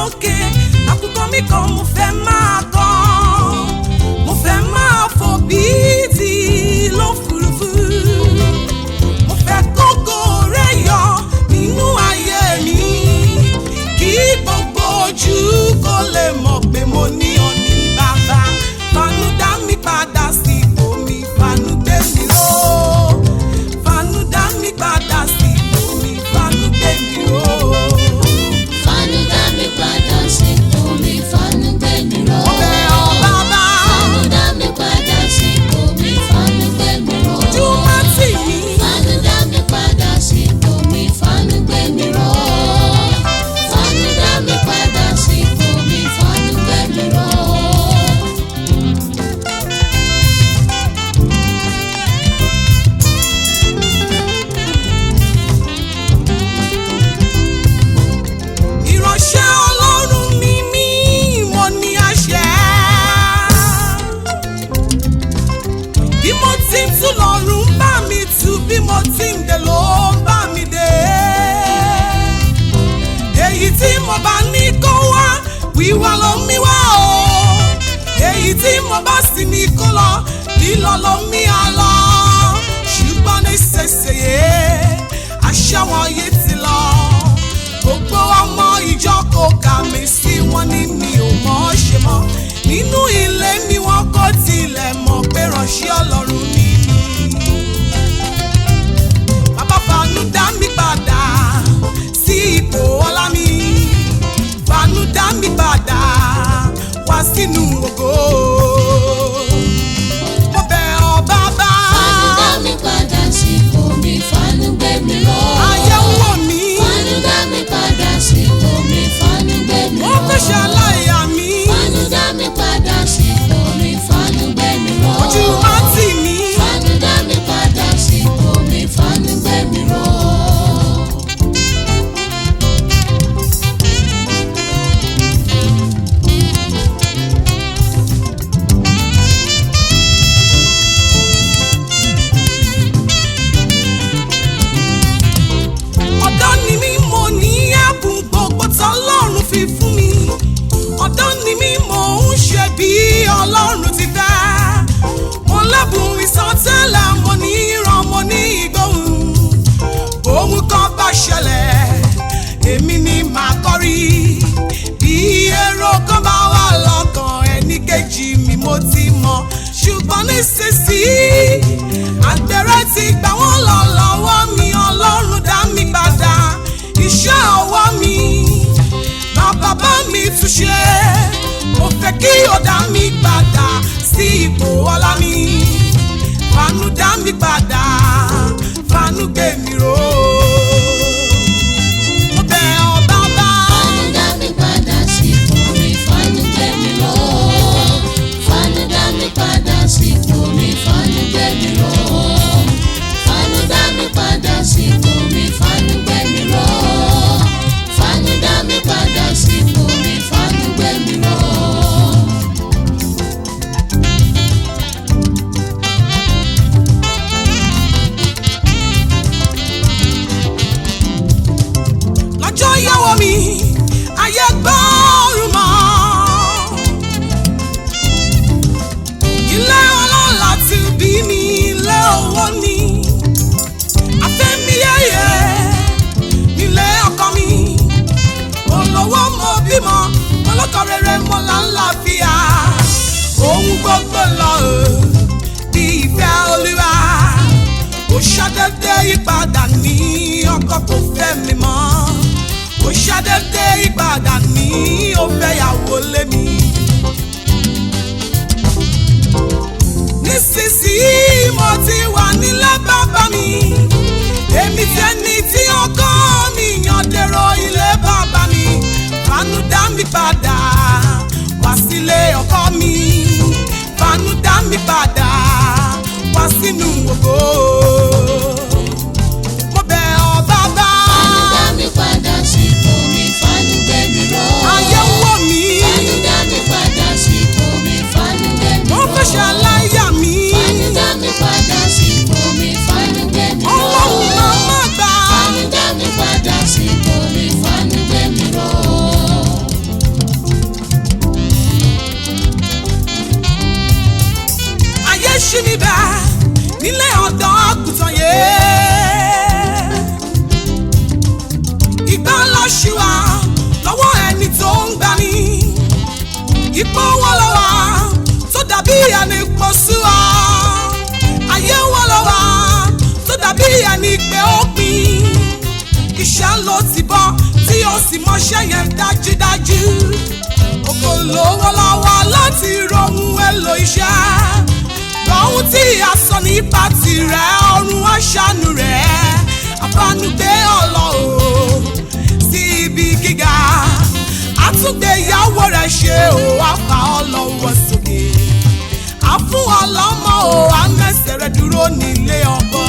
lókè àkùkọ mi kan mo fẹ́ máa kàn mo fẹ́ máa fò bí ti lófurufú mo fẹ́ kókó rẹ̀ yọ nínú ayé mi kí gbogbo ojú kó lè mọ̀ pé mo ní ọ ní bàbá. Faanu dá mi padà sí ipò mi, Faanu gbé mi ró. Faanu dá mi padà sí ipò mi, Faanu gbé mi ró. Faanu dá mi padà sí ipò mi, Faanu gbé mi ró. Ọbẹ̀ ọ̀bàbà. Faanu dá mi padà sí ipò mi, Faanu gbé mi ró. Ojú má tì mí. Faanu dá mi padà sí ipò mi, Faanu gbé mi ró. Faanu dá mi padà sí ipò mi, Faanu gbé mi ró. Ìránṣẹ́ Ọlọ́run ni mí, mo ní àṣẹ. Bí mo ti ń tú lọ́run ń bá mi tú, bí mo ti ń dé ló ń bá mi dé. Èyí tí mo bá ní kó wá, wíwá ló mí wá o. Èyí tí mo bá sì ní kó lọ, lílọ ló mí á lọ. Ṣùgbọ́n nísinsìnyí, àṣà wọ̀nyí ti lọ. Gbogbo ọmọ ìjọ kò kà mí sí wọn ní mi ò mọ̀ ọ́ ṣe mọ́. Nínú ilé mi wọn kò tilẹ̀ mọ̀ pé ránṣẹ́ Ọlọ́run ni mí. Bàbá Faanu dá mi padà sí ipò ọlá mi. Faanu dá mi padà wá sínú ògo. Mo bẹ̀ ọ́ bàbá. Faanu dá mi padà sí ipò mi, Faanu gbé mi ró. Ayé ń wò mí. Faanu dá mi padà sí ipò mi, Faanu gbé mi ró. Wọ́n fẹ́ ṣe aláìyá mi. Faanu dá mi padà sí ipò mi, Faanu gbé mi ró. Ojú má tì mí. Faanu dá mi padà sí ipò mi, Faanu gbé mi ró. Ọ̀dọ́ ni mí, mo ní ẹ̀bùn gbogbo tọ́lọ́run fi fún mi. Ọ̀dọ́ ni mí, mo ń ṣe bí Ọlọ́run ti fẹ́. Mo lẹ́bùn ìsọtẹ́lẹ̀, mo ní ìran, mo ní ìgbóhùn. Ohun kan bá ṣẹlẹ̀, èmi ni màá kọrí. Bí èrò kan bá wà lọ́kàn ẹnì kejì mi, mo ti mọ̀. Ṣùgbọ́n nísinsìnyí, àgbèrè ti gbà wọ́n lọ lọ́wọ́ mi. Ọlọ́run dá mi padà, iṣẹ́ ọwọ́ mi. Bàbá bá mi tún ṣe, mo fẹ́ kí o dá mi padà sí ipò ọlá mi. Faanu dá mi padà, Faanu gbé mi ró. Mo bẹ̀ ọ́ bàbá. Faanu dá mi padà sí ipò mi, Faanu gbé mi ró. Faanu dá mi padà sí ipò mi, Faanu gbé mi ró. Faanu dá mi padà sí ipò mi, Faanu gbé mi ró. Faanu dá mi padà sí ipò mi, Faanu gbé mi ró. Lọ́jọ́ ìyàwó mi, ayé gbọ́rùn mọ́. Ilé ọlọ́lá ti bí mi, ilé owó ni. Afẹ́mi yẹ́yẹ́ nílé ọkọ mi. Olówó mo bímọ, ọlọ́kọ rere mo lálàáfíà. Ohun gbogbo lọ bí ìfẹ́ Olúwa. Kò ṣàdédé yípadà ní ọkọ tó fẹ́ mi mọ́. Kò ṣàdédé yípadà ní ó fẹ́ yàwó lé mi. Nísinsìnyí mo ti wà nílé bàbá mi. Èmi ti ẹni tí ọkọ mi yàn dèrò ilé bàbá mi. Faanu dá mi padà wá sílé ọkọ mi. Faanu dá mi padà wá sínú ògo. Mo bẹ̀ ọ́ bàbá. Faanu dá mi padà sí ipò mi, Faanu gbé mi ró. Ayé ń wò mí. Faanu dá mi padà sí ipò mi, Faanu gbé mi ró. Wọ́n fẹ́ ṣe aláìyá mi. Faanu dá mi padà sí ipò mi, Faanu gbé mi ró. Ọlọ́run máa má gbà. Faanu dá mi padà sí ipò mi, Faanu gbé mi ró. ṣí mi bẹ́ẹ̀ nílé ọ̀dọ́ àgùntàn yé. Ìgbà ńlá ṣì wà lọ́wọ́ ẹni tó ń gbani. Ipò wọn lọ wá tó dàbí ẹni pọ̀ sí wa. Ayé wọn lọ wá tó dàbí ẹni pé ó pin. Iṣẹ́ ló ti bọ́ tí ó sì mọṣẹ́ yẹn dájúdájú. Ògo lówó lọ́wọ́ láti rohun èlò iṣẹ́. Lọ́hun tí a sọ nípa tirẹ̀ ọ̀run aṣáánú rẹ̀. Àbánúgbé ọlọ́ọ̀ sí ibi gíga. Àtúngbéyàwó rẹ̀ ṣe ò wá fa ọlọ́wọ́ sókè. Àfún ọlọ́mọ ò á mẹ́sẹ̀ rẹ̀ dúró nílé ọkọ.